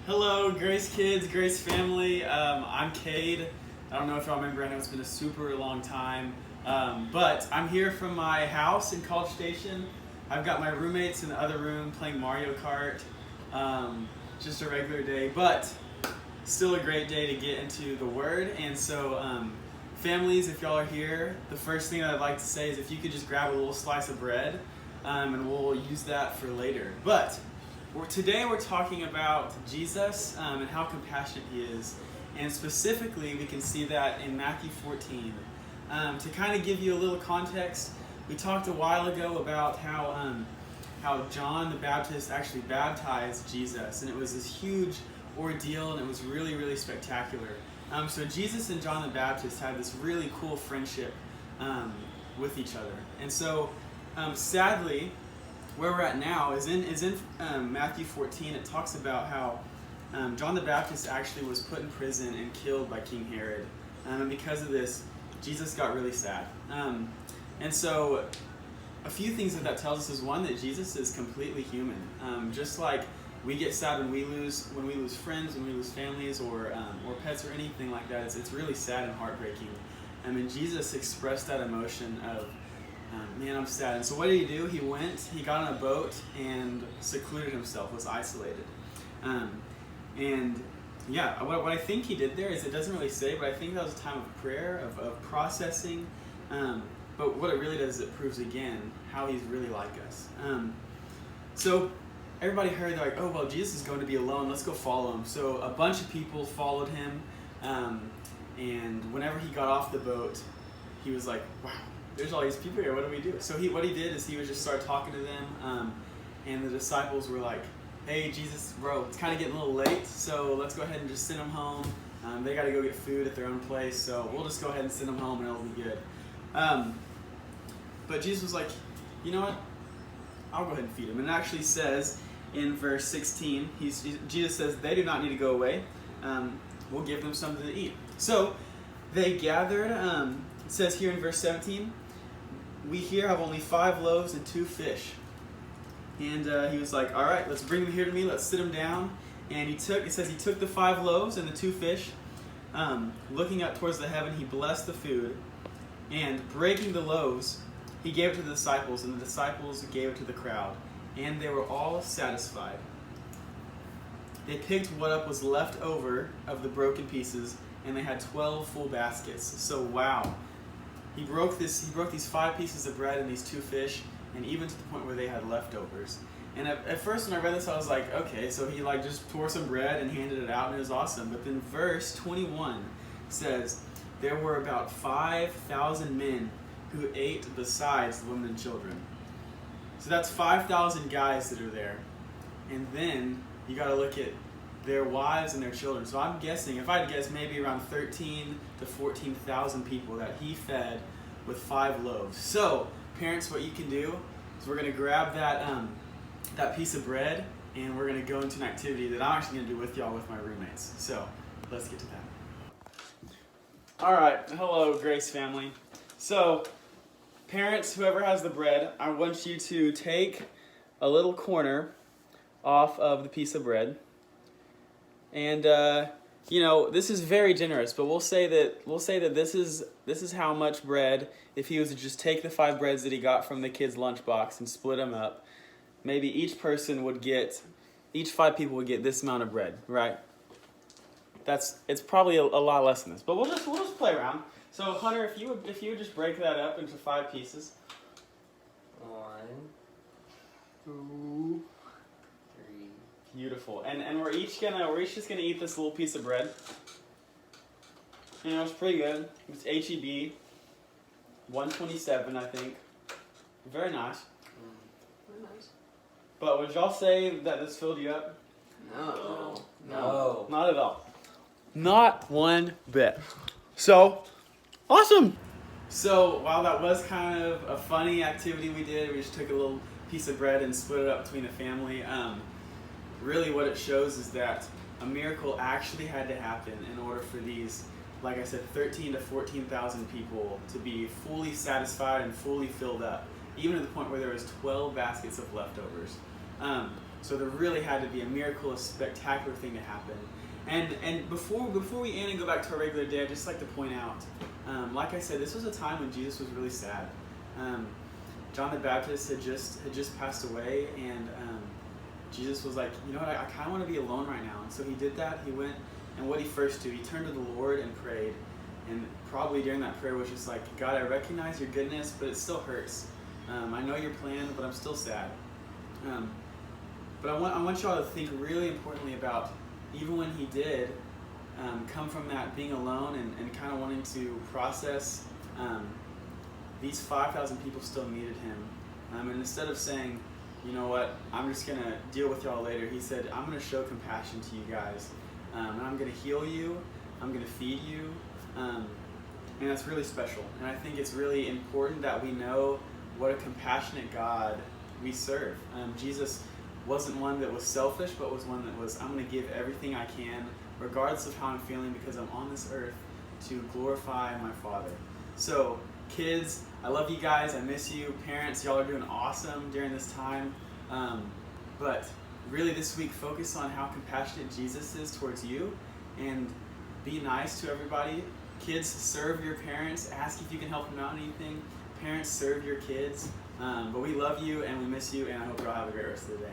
Hello, Grace kids, Grace family. I'm Cade. I don't know if y'all remember, I know it's been a super long time. But I'm here from my house in College Station. I've got my roommates in the other room playing Mario Kart. Just a regular day, but still a great day to get into the Word. And so, families, if y'all are here, the first thing I'd like to say is if you could just grab a little slice of bread, and we'll use that for later. But today we're talking about Jesus and how compassionate he is. And specifically, we can see that in Matthew 14. To kind of give you a little context, we talked a while ago about how John the Baptist actually baptized Jesus. And it was this huge ordeal, and it was really, really spectacular. So Jesus and John the Baptist had this really cool friendship with each other. And so, sadly, where we're at now is in Matthew 14. It talks about how John the Baptist actually was put in prison and killed by King Herod. And because of this, Jesus got really sad. And so a few things that tells us is, one, that Jesus is completely human. Just like we get sad when we lose friends, when we lose families, or pets or anything like that. It's really sad and heartbreaking. And Jesus expressed that emotion of, man, I'm sad. And so what did he do? He got on a boat and secluded himself, was isolated. And yeah, what I think he did there is, it doesn't really say, but I think that was a time of prayer, of processing. But what it really does is it proves again how he's really like us. So everybody heard, they're like, oh, well, Jesus is going to be alone. Let's go follow him. So a bunch of people followed him. And whenever he got off the boat, he was like, wow, there's all these people here. What do we do? So what he did is he would just start talking to them. And the disciples were like, hey, Jesus, bro, it's kind of getting a little late, so let's go ahead and just send them home. They got to go get food at their own place, so we'll just go ahead and send them home and it'll be good. But Jesus was like, you know what? I'll go ahead and feed them. And it actually says in verse 16, Jesus says, they do not need to go away. We'll give them something to eat. So they gathered, it says here in verse 17, we here have only 5 loaves and 2 fish. And he was like, all right, let's bring them here to me. Let's sit them down. And it says he took the 5 loaves and the 2 fish. Looking up towards the heaven, he blessed the food. And breaking the loaves, he gave it to the disciples. And the disciples gave it to the crowd. And they were all satisfied. They picked what was left over of the broken pieces. And they had 12 full baskets. So wow. He broke these 5 pieces of bread and these 2 fish. And even to the point where they had leftovers. And at first when I read this, I was like, okay, so he just tore some bread and handed it out, and it was awesome. But then verse 21 says, there were about 5,000 men who ate besides the women and children. So that's 5,000 guys that are there. And then you got to look at their wives and their children. So I'm guessing, if I had to guess, maybe around 13 to 14,000 people that he fed with 5 loaves. So parents, what you can do is we're going to grab that piece of bread, and we're going to go into an activity that I'm actually going to do with y'all with my roommates. So let's get to that. All right, hello, Grace family. So parents, whoever has the bread, I want you to take a little corner off of the piece of bread, and this is very generous, but we'll say that this is how much bread, if he was to just take the 5 breads that he got from the kids' lunchbox and split them up, maybe each 5 people would get this amount of bread, right? It's probably a lot less than this, but we'll just play around. So Hunter, if you would just break that up into 5 pieces. 1, 2, 3. Beautiful. And we're each just gonna eat this little piece of bread. It's pretty good. It's HEB 127, I think. Very nice. Very nice. But would y'all say that this filled you up? No. Not at all. Not one bit. So, awesome. So, while that was kind of a funny activity we did, we just took a little piece of bread and split it up between the family. Really what it shows is that a miracle actually had to happen in order for these, like I said, 13 to 14,000 people to be fully satisfied and fully filled up, even to the point where there was 12 baskets of leftovers. So there really had to be a miracle, a spectacular thing to happen. And before we end and go back to our regular day, I'd just like to point out, like I said, this was a time when Jesus was really sad. John the Baptist had just passed away, and Jesus was like, you know what, I kind of want to be alone right now. And so he did that. He went, and what he first did, he turned to the Lord and prayed. And probably during that prayer was just like, God, I recognize your goodness, but it still hurts. I know your plan, but I'm still sad. But I want y'all to think really importantly about, even when he did come from that being alone and kind of wanting to process, these 5,000 people still needed him. And instead of saying, you know what, I'm just going to deal with y'all later, he said, I'm going to show compassion to you guys. And I'm going to heal you. I'm going to feed you. And that's really special. And I think it's really important that we know what a compassionate God we serve. Jesus wasn't one that was selfish, but was one that was, I'm going to give everything I can, regardless of how I'm feeling, because I'm on this earth to glorify my Father. So, kids, I love you guys. I miss you. Parents, y'all are doing awesome during this time. But really this week, focus on how compassionate Jesus is towards you, and be nice to everybody. Kids, serve your parents. Ask if you can help them out in anything. Parents, serve your kids. But we love you and we miss you, and I hope you all have a great rest of the day.